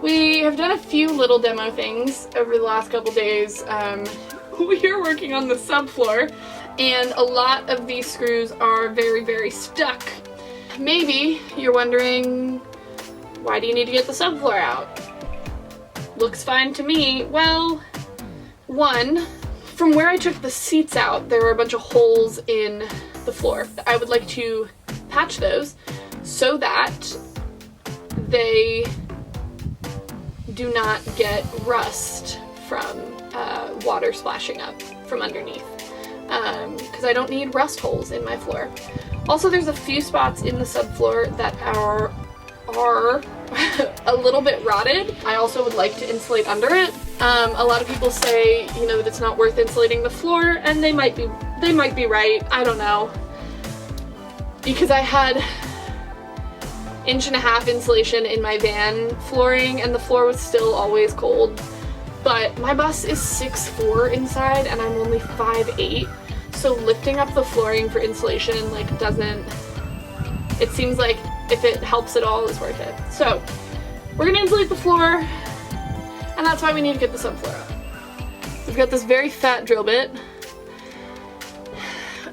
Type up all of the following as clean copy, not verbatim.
We have done a few little demo things over the last couple days. We are working on the subfloor, and a lot of these screws are very, very stuck. Maybe you're wondering, why do you need to get the subfloor out? Looks fine to me. Well, one, from where I took the seats out, there were a bunch of holes in the floor. I would like to patch those so that they do not get rust from water splashing up from underneath, because I don't need rust holes in my floor. Also, there's a few spots in the subfloor that are a little bit rotted. I also would like to insulate under it. A lot of people say, you know, that it's not worth insulating the floor, and they might be right. I don't know, because I had 1.5 inch insulation in my van flooring, and the floor was still always cold. But my bus is 6'4" inside, and I'm only 5'8", so lifting up the flooring for insulation, like, it seems like if it helps at all, it's worth it. So we're gonna insulate the floor, and that's why we need to get the subfloor out. We've got this very fat drill bit,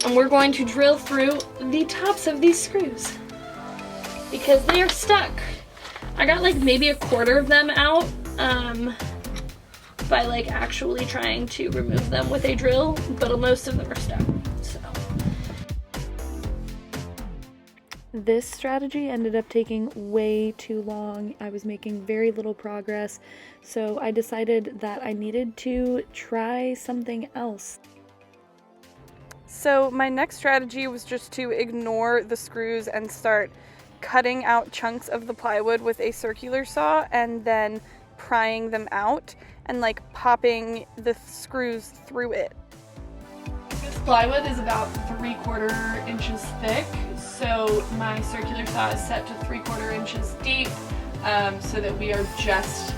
and we're going to drill through the tops of these screws because they are stuck. I got like maybe 1/4 of them out by like actually trying to remove them with a drill, but most of them are stuck. So this strategy ended up taking way too long. I was making very little progress, so I decided that I needed to try something else. So my next strategy was just to ignore the screws and start cutting out chunks of the plywood with a circular saw and then prying them out and like popping the screws through it. This plywood is about 3/4 inches thick, so my circular saw is set to 3/4 inches deep, so that we are just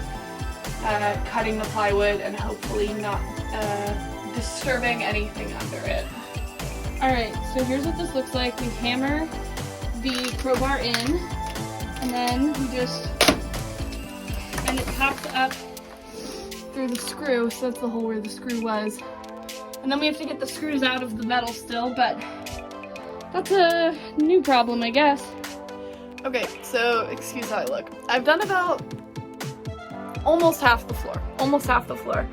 cutting the plywood and hopefully not disturbing anything under it. Alright, so here's what this looks like. We hammer the crowbar in, and then and it pops up through the screw, so that's the hole where the screw was. And then we have to get the screws out of the metal still, but that's a new problem, I guess. Okay, so excuse how I look. I've done about almost half the floor.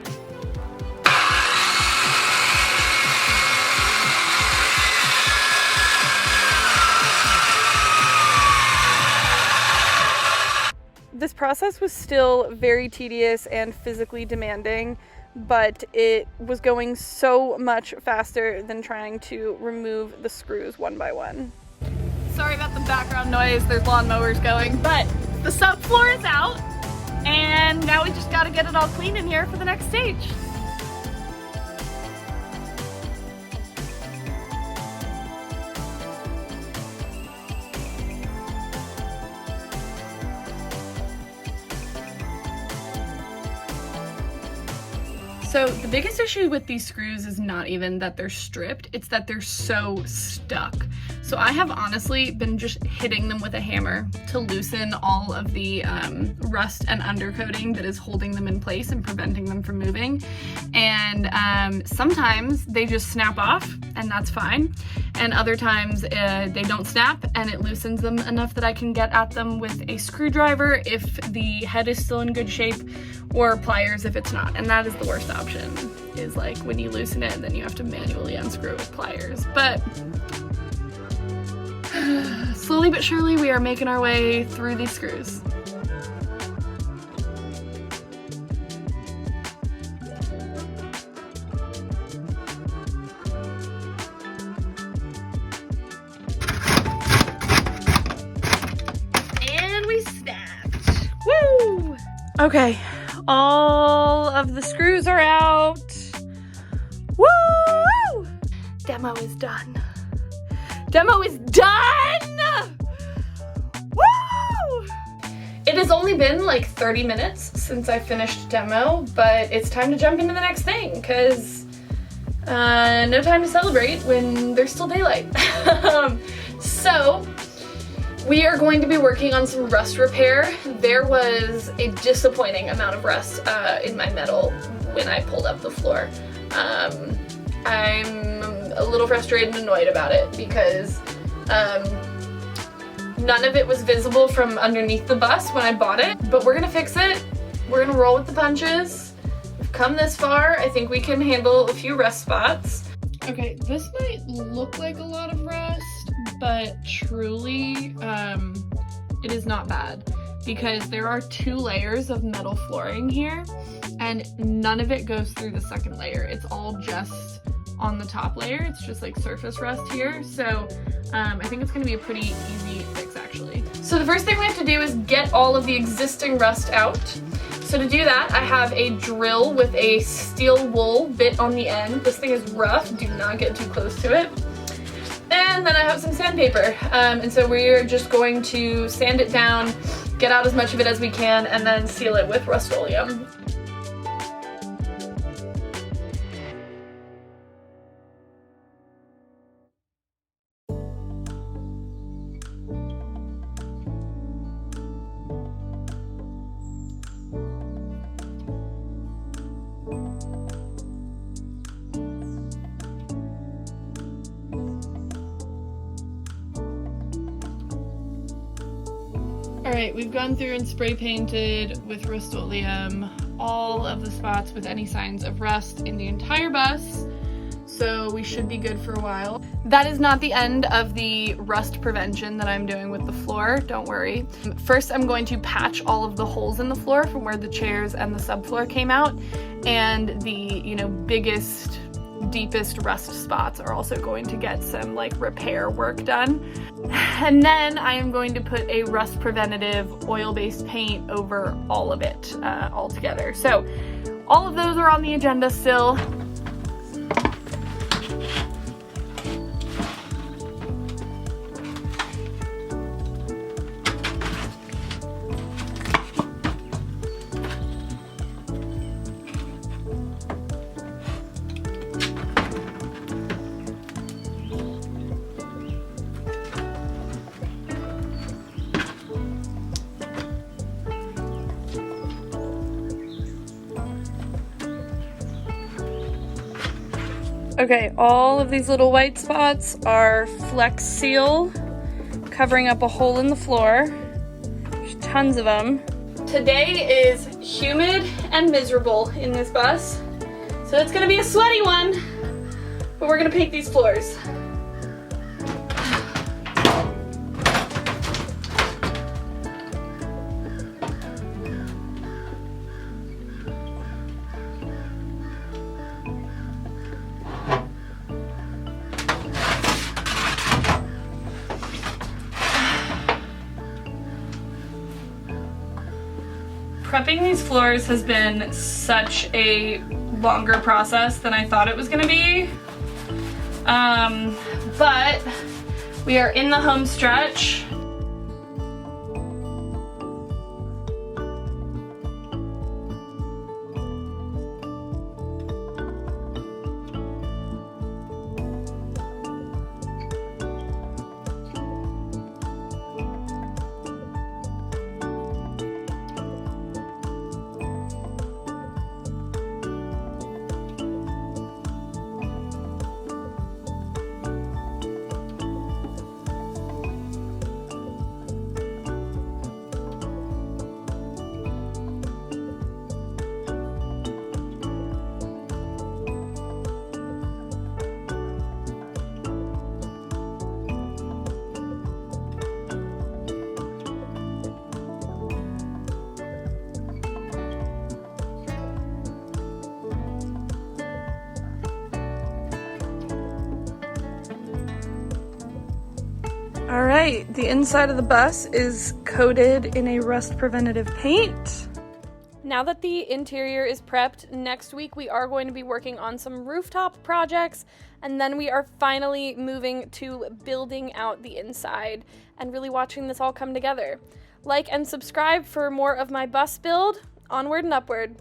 This process was still very tedious and physically demanding, but it was going so much faster than trying to remove the screws one by one. Sorry about the background noise, there's lawnmowers going, but the subfloor is out, and now we just gotta get it all clean in here for the next stage. So the biggest issue with these screws is not even that they're stripped, it's that they're so stuck. So I have honestly been just hitting them with a hammer to loosen all of the rust and undercoating that is holding them in place and preventing them from moving. And sometimes they just snap off, and that's fine. And other times they don't snap, and it loosens them enough that I can get at them with a screwdriver if the head is still in good shape, or pliers if it's not. And that is the worst option, is like when you loosen it and then you have to manually unscrew it with pliers. But slowly but surely we are making our way through these screws. And we snapped. Woo! Okay. All of the screws are out. Woo! Demo is done. Demo is done! Woo! It has only been like 30 minutes since I finished demo, but it's time to jump into the next thing, because no time to celebrate when there's still daylight. So We are going to be working on some rust repair. There was a disappointing amount of rust in my metal when I pulled up the floor. I'm a little frustrated and annoyed about it because none of it was visible from underneath the bus when I bought it, but we're gonna fix it. We're gonna roll with the punches. We've come this far. I think we can handle a few rust spots. Okay, this might look like a lot of rust, but truly, it is not bad because there are 2 layers of metal flooring here and none of it goes through the second layer. It's all just on the top layer. It's just like surface rust here. So I think it's gonna be a pretty easy fix actually. So the first thing we have to do is get all of the existing rust out. So to do that, I have a drill with a steel wool bit on the end. This thing is rough, do not get too close to it. And then I have some sandpaper. And so we're just going to sand it down, get out as much of it as we can, and then seal it with Rust-Oleum. Alright, we've gone through and spray painted with Rust-Oleum all of the spots with any signs of rust in the entire bus, so we should be good for a while. That is not the end of the rust prevention that I'm doing with the floor, don't worry. First, I'm going to patch all of the holes in the floor from where the chairs and the subfloor came out, and the, biggest, deepest rust spots are also going to get some like repair work done. And then I am going to put a rust preventative oil-based paint over all of it all together. So all of those are on the agenda still. Okay, all of these little white spots are Flex Seal, covering up a hole in the floor. There's tons of them. Today is humid and miserable in this bus, so it's gonna be a sweaty one, but we're gonna paint these floors. Prepping these floors has been such a longer process than I thought it was gonna be. But we are in the home stretch. All right, the inside of the bus is coated in a rust preventative paint. Now that the interior is prepped, next week we are going to be working on some rooftop projects, and then we are finally moving to building out the inside and really watching this all come together. Like and subscribe for more of my bus build. Onward and upward.